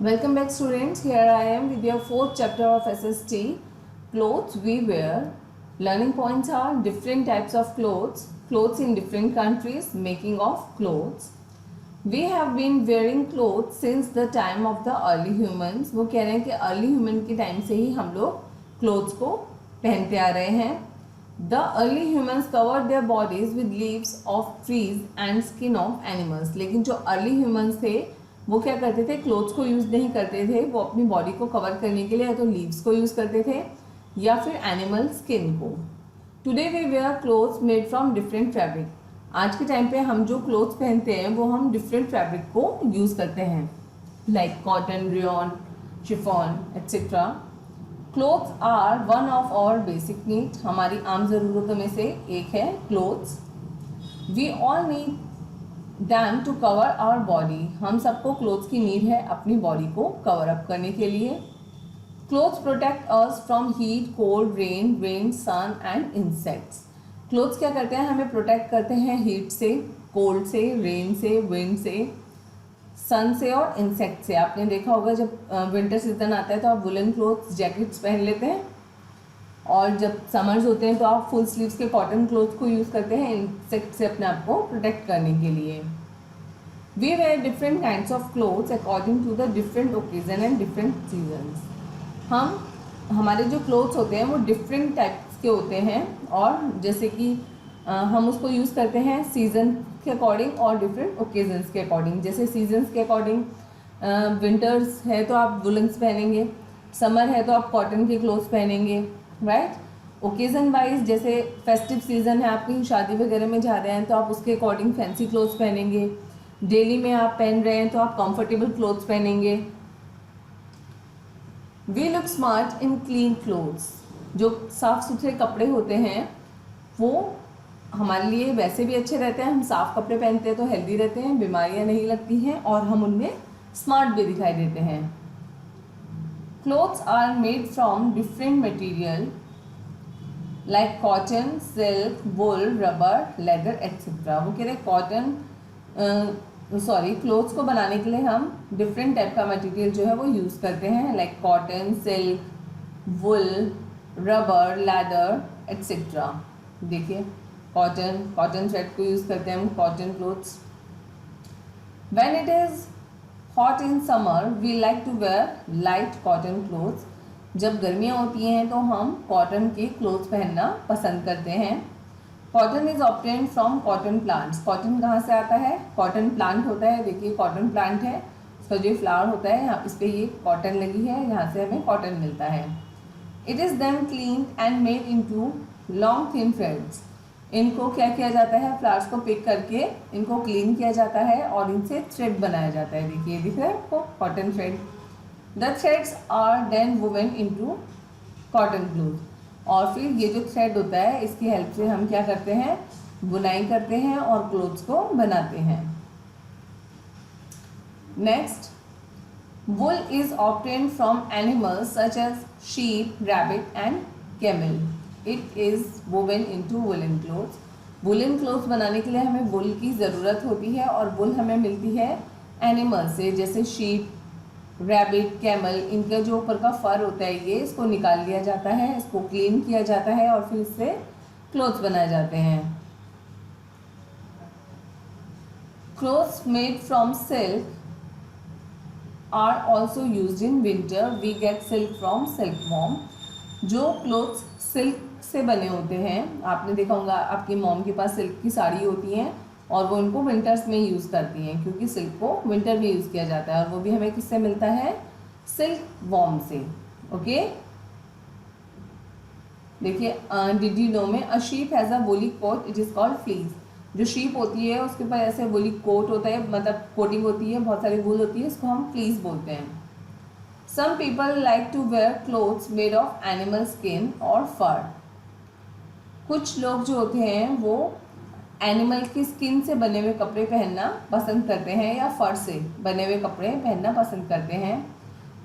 Welcome back students. Here I am with your fourth chapter of SST, clothes we wear. Learning points are different types of clothes in different countries, making of clothes. We have been wearing clothes since the time of the early humans. वो कह रहे हैं कि early human के time से ही हम लोग clothes को पहनते आ रहे हैं. The early humans covered their bodies with leaves of trees and skin of animals. लेकिन जो early humans थे वो क्या करते थे, क्लोथ्स को यूज़ नहीं करते थे. वो अपनी बॉडी को कवर करने के लिए या तो लीव्स को यूज़ करते थे या फिर एनिमल स्किन को. Today we wear clothes made from different fabric. आज के टाइम पे हम जो क्लोथ्स पहनते हैं वो हम डिफरेंट फैब्रिक को यूज़ करते हैं, like cotton, rayon, chiffon etcetera. Clothes are one of our basic need. हमारी आम ज़रूरतों में से एक है clothes. We all need them to cover our body. हम सबको क्लोथ्स की नीड है अपनी बॉडी को कवर अप करने के लिए. Clothes protect us from heat, cold, rain, sun and insects. Clothes क्या करते हैं, हमें प्रोटेक्ट करते हैं हीट से, कोल्ड से, रेन से, विंड से, सन से और इंसेक्ट से. आपने देखा होगा जब विंटर सीजन आता है तो आप वुलन क्लोथ्स, जैकेट्स पहन लेते हैं, और जब समर्स होते हैं तो आप फुल स्लीव्स के कॉटन क्लोथ को यूज़ करते हैं इंसेक्ट से अपने आप को प्रोटेक्ट करने के लिए. We wear different kinds of clothes according to the different occasion and different seasons. हमारे जो क्लोथ्स होते हैं वो डिफरेंट टाइप्स के होते हैं, और जैसे कि हम उसको यूज़ करते हैं सीज़न के अकॉर्डिंग और डिफरेंट ओकेजन्स के अकॉर्डिंग. जैसे सीजन्स के अकॉर्डिंग विंटर्स है तो आप वुलन्स पहनेंगे, समर है तो आप कॉटन के क्लोथ्स पहनेंगे, राइट. ओकेजन वाइज जैसे फेस्टिव सीजन है, आप कहीं शादी वगैरह में जा रहे हैं तो आप उसके अकॉर्डिंग फैंसी क्लोथ्स पहनेंगे. डेली में आप पहन रहे हैं तो आप कंफर्टेबल क्लोथ्स पहनेंगे. We look smart in clean clothes. जो साफ़ सुथरे कपड़े होते हैं वो हमारे लिए वैसे भी अच्छे रहते हैं. हम साफ़ कपड़े पहनते हैं तो हेल्दी रहते हैं, बीमारियां नहीं लगती हैं और हम उनमें स्मार्ट भी दिखाई देते हैं. Clothes are made from different material like cotton, silk, wool, rubber, leather, etc. वो कह रहे कॉटन क्लोथ्स को बनाने के लिए हम डिफरेंट टाइप का मटेरियल जो है वो यूज़ करते हैं, like cotton, silk, wool, rubber, leather etcetera. देखिए कॉटन थ्रेड को यूज़ करते हैं हम cotton clothes. When it is hot in summer we like to wear light cotton clothes. जब गर्मियाँ होती हैं तो हम कॉटन के क्लोथ्स पहनना पसंद करते हैं. Cotton is obtained from cotton plants. Cotton कहाँ से आता है, कॉटन प्लांट होता है. देखिए कॉटन प्लांट है, इसका जो फ्लावर होता है यहाँ इस पर ये कॉटन लगी है, यहाँ से हमें कॉटन मिलता है. It is then clean and made into long thin threads. इनको क्या किया जाता है, फ्लावर्स को पिक करके इनको क्लीन किया जाता है और इनसे थ्रेड बनाया जाता है. देखिए दिख रहा है आपको cotton thread. The threads are then woven into cotton cloth. और फिर ये जो थ्रेड होता है इसकी हेल्प से हम क्या करते हैं, बुनाई करते हैं और क्लोथ्स को बनाते हैं. Next, wool is obtained from animals such as sheep, rabbit and camel. It is woven into woollen clothes. Woollen clothes बनाने के लिए हमें वुल की ज़रूरत होती है और वुल हमें मिलती है एनिमल से, जैसे शीप, रैबिट, कैमल. इनका जो ऊपर का फर होता है ये इसको निकाल लिया जाता है, इसको क्लीन किया जाता है और फिर इससे क्लोथ्स बनाए जाते हैं. Clothes made from silk are also use in winter. We get silk from silkworm. जो क्लोथ्स सिल्क से बने होते हैं, आपने देखा होगा आपकी मॉम के पास सिल्क की साड़ी होती हैं और वो इनको विंटर्स में यूज़ करती हैं, क्योंकि सिल्क को विंटर में यूज़ किया जाता है और वो भी हमें किससे मिलता है, सिल्क वॉर्म से. ओके, देखिए डिड यू नो में a sheep has a woolly coat, it is called fleece. जो शीप होती है उसके ऊपर ऐसे वुली कोट होता है, मतलब कोटिंग होती है, बहुत सारी वूल होती है, इसको हम फ्लीस बोलते हैं. Some people like to wear clothes made of animal skin or fur. कुछ लोग जो होते हैं वो एनिमल की स्किन से बने हुए कपड़े पहनना पसंद करते हैं या फर से बने हुए कपड़े पहनना पसंद करते हैं.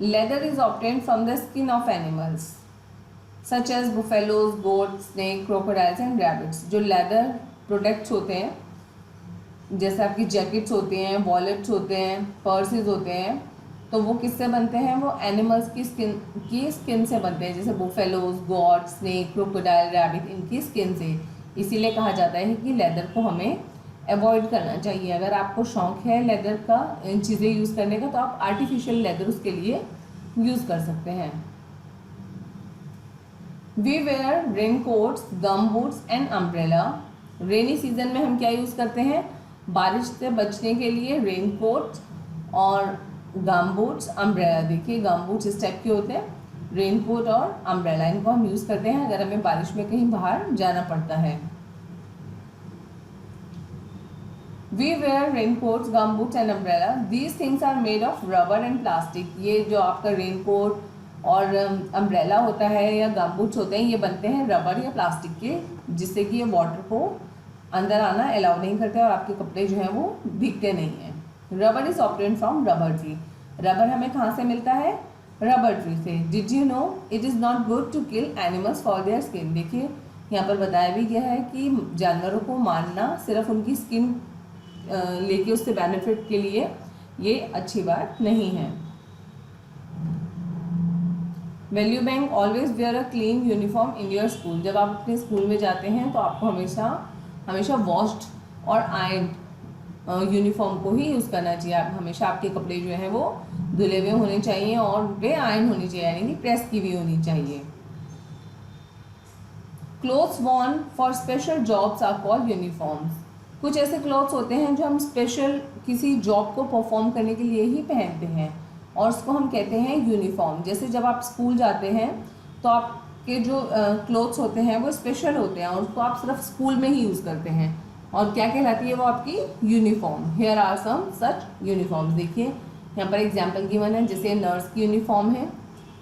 Leather is obtained from the skin of animals such as buffaloes, goat, snake, crocodiles and rabbits. जो लेदर प्रोडक्ट्स होते हैं जैसे आपकी जैकेट्स होती हैं, वॉलेट्स होते हैं, पर्सेज होते हैं, तो तो वो किससे बनते हैं, वो एनिमल्स की स्किन से बनते हैं, जैसे buffaloes, got, snake, crocodile, rabbit, इनकी स्किन से। इसीलिए कहा जाता है कि लेदर को हमें अवॉइड करना चाहिए। अगर आपको शौक है लेदर का, इन चीज़ें यूज़ करने का, तो आप आर्टिफिशियल लेदर उसके लिए यूज़ कर सकते हैं। We wear rain coats, gum boots and umbrella. Rainy season में हम क्या यूज़ करते हैं, बारिश से बचने के लिए रेन कोट और गम बूट्स, अम्ब्रेला। देखिए गम बूट्स इस टाइप के होते हैं, रेन कोट और अम्ब्रेला इनको हम यूज़ करते हैं अगर हमें बारिश में कहीं बाहर जाना पड़ता है। We wear rain coats, gum boots and umbrella. These things are made of rubber and plastic. ये जो आपका रेन कोट और अम्ब्रेला होता है या गम बूट्स होते हैं, ये बनते हैं रबर या प्लास्टिक के, जिससे कि ये वाटर को अंदर आना अलाउ नहीं करते और आपके कपड़े जो हैं वो भीगते नहीं हैं। Rubber is obtained from rubber tree. Rubber हमें कहाँ से मिलता है, रबर ट्री से। Did you know it is not good to kill animals for their skin. देखिए यहाँ पर बताया भी गया है कि जानवरों को मारना सिर्फ उनकी स्किन लेके उससे बेनिफिट के लिए ये अच्छी बात नहीं है। Will you bank always wear a clean uniform in your school. जब आप अपने स्कूल में जाते हैं तो आपको हमेशा वॉश्ड और आयर्न यूनिफॉर्म को ही यूज़ करना चाहिए। आप हमेशा आपके कपड़े जो हैं वो धुले हुए होने चाहिए और वे आयरन होनी चाहिए, यानी कि प्रेस की हुई होनी चाहिए। Clothes worn for special jobs are called uniforms. कुछ ऐसे क्लॉथ्स होते हैं जो हम स्पेशल किसी जॉब को परफॉर्म करने के लिए ही पहनते हैं और उसको हम कहते हैं यूनिफॉर्म। जैसे जब आप स्कूल जाते हैं तो आपके जो क्लॉथ्स होते हैं वो स्पेशल होते हैं और उसको आप सिर्फ स्कूल में ही यूज़ करते हैं, और क्या कहलाती है वो आपकी uniform. Here are some such uniforms. देखिए यहाँ पर एग्जाम्पल गिवन है, जैसे नर्स की यूनिफॉर्म है,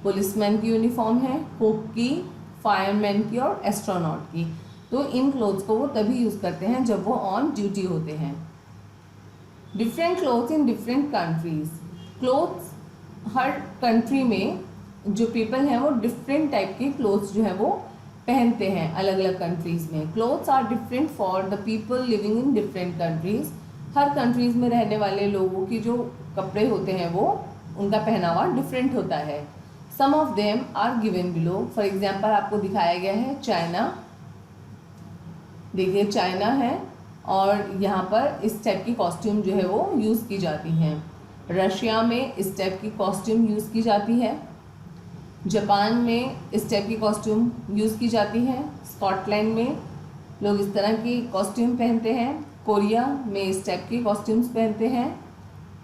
पुलिसमैन की यूनिफॉर्म है, कुक की, फायरमैन की और एस्ट्रोनॉट की। तो इन क्लोथ्स को वो तभी यूज़ करते हैं जब वो ऑन ड्यूटी होते हैं। Different clothes in different countries. Clothes her country में जो पीपल हैं वो डिफरेंट टाइप के क्लोथ्स जो है वो पहनते हैं अलग अलग कंट्रीज़ में। Clothes are different for the people living in different countries. हर कंट्रीज़ में रहने वाले लोगों की जो कपड़े होते हैं वो उनका पहनावा डिफरेंट होता है। Some of them are given below. For example आपको दिखाया गया है चाइना। देखिए चाइना है और यहाँ पर इस टाइप की कॉस्ट्यूम जो है वो यूज़ की जाती हैं। रशिया में इस टाइप की कॉस्ट्यूम यूज़ की जाती है। जापान में इस टाइप की कॉस्ट्यूम यूज़ की जाती है। स्कॉटलैंड में लोग इस तरह की कॉस्ट्यूम पहनते हैं। कोरिया में इस टाइप की कॉस्ट्यूम्स पहनते हैं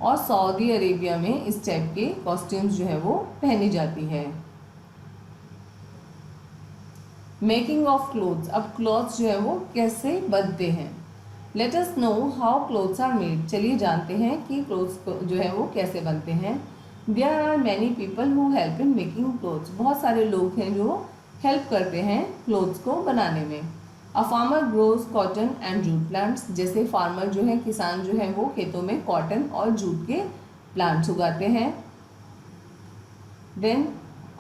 और सऊदी अरेबिया में इस टाइप के कॉस्ट्यूम्स जो है वो पहनी जाती है। Making of clothes. अब क्लोथ्स जो है वो कैसे बनते हैं। Let us know how clothes are made. चलिए जानते हैं कि क्लोथ्स जो है वो कैसे बनते हैं। There are many people who help in making clothes. बहुत सारे लोग हैं जो हेल्प करते हैं क्लोथ्स को बनाने में। A farmer grows cotton and jute plants. जैसे फार्मर जो है, किसान जो है वो खेतों में कॉटन और जूट के प्लांट्स उगाते हैं। Then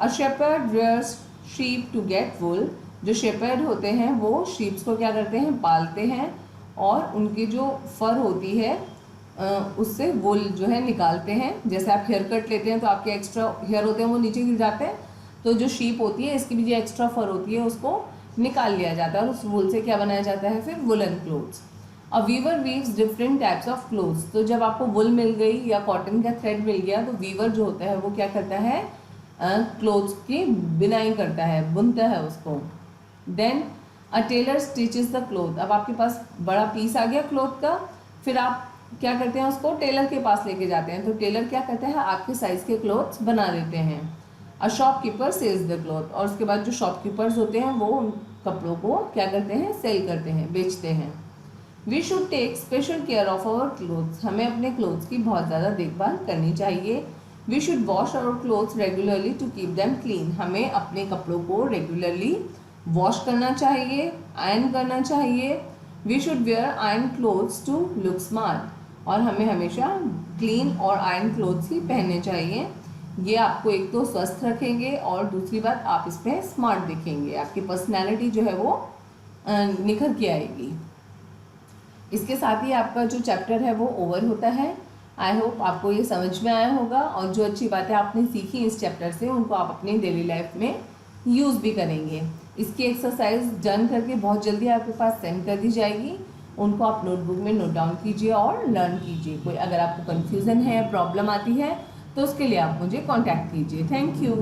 a shepherd rears sheep to get wool. जो शेपर्ड होते हैं वो शीप्स को क्या करते हैं, पालते हैं और उनकी जो फर होती है उससे वुल जो है निकालते हैं। जैसे आप हेयर कट लेते हैं तो आपके एक्स्ट्रा हेयर होते हैं वो नीचे गिर जाते हैं, तो जो शीप होती है इसकी भी जो एक्स्ट्रा फर होती है उसको निकाल लिया जाता है और उस वुल से क्या बनाया जाता है फिर woollen clothes. A weaver weaves different types of clothes. तो जब आपको वुल मिल गई या कॉटन का थ्रेड मिल गया तो वीवर जो होता है वो क्या करता है, क्लोथ्स की बिनाई करता है, बुनता है उसको। Then a tailor stitches the cloth. अब आपके पास बड़ा पीस आ गया क्लोथ का, फिर आप क्या करते हैं उसको टेलर के पास लेके जाते हैं, तो टेलर क्या करता है आपके साइज़ के क्लोथ्स बना देते हैं। A shopkeeper sells the cloth. और उसके बाद जो शॉपकीपर्स होते हैं वो उन कपड़ों को क्या करते हैं, सेल करते हैं, बेचते हैं। We should take special care of our clothes. हमें अपने क्लोथ्स की बहुत ज़्यादा देखभाल करनी चाहिए। We should wash our clothes regularly to keep them clean. हमें अपने कपड़ों को रेगुलरली वॉश करना चाहिए, आयरन करना चाहिए। We should wear iron clothes to look smart. और हमें हमेशा क्लीन और आयरन क्लोथ्स ही पहनने चाहिए। ये आपको एक तो स्वस्थ रखेंगे और दूसरी बात आप इस पर स्मार्ट दिखेंगे, आपकी पर्सनैलिटी जो है वो निखर के आएगी। इसके साथ ही आपका जो चैप्टर है वो ओवर होता है। आई होप आपको ये समझ में आया होगा और जो अच्छी बातें आपने सीखी इस चैप्टर से उनको आप अपनी डेली लाइफ में यूज़ भी करेंगे। इसकी एक्सरसाइज डन करके बहुत जल्दी आपके पास सेंड कर दी जाएगी। उनको आप नोटबुक में नोट डाउन कीजिए और लर्न कीजिए। कोई अगर आपको कन्फ्यूज़न है, प्रॉब्लम आती है तो उसके लिए आप मुझे कॉन्टैक्ट कीजिए। Thank you.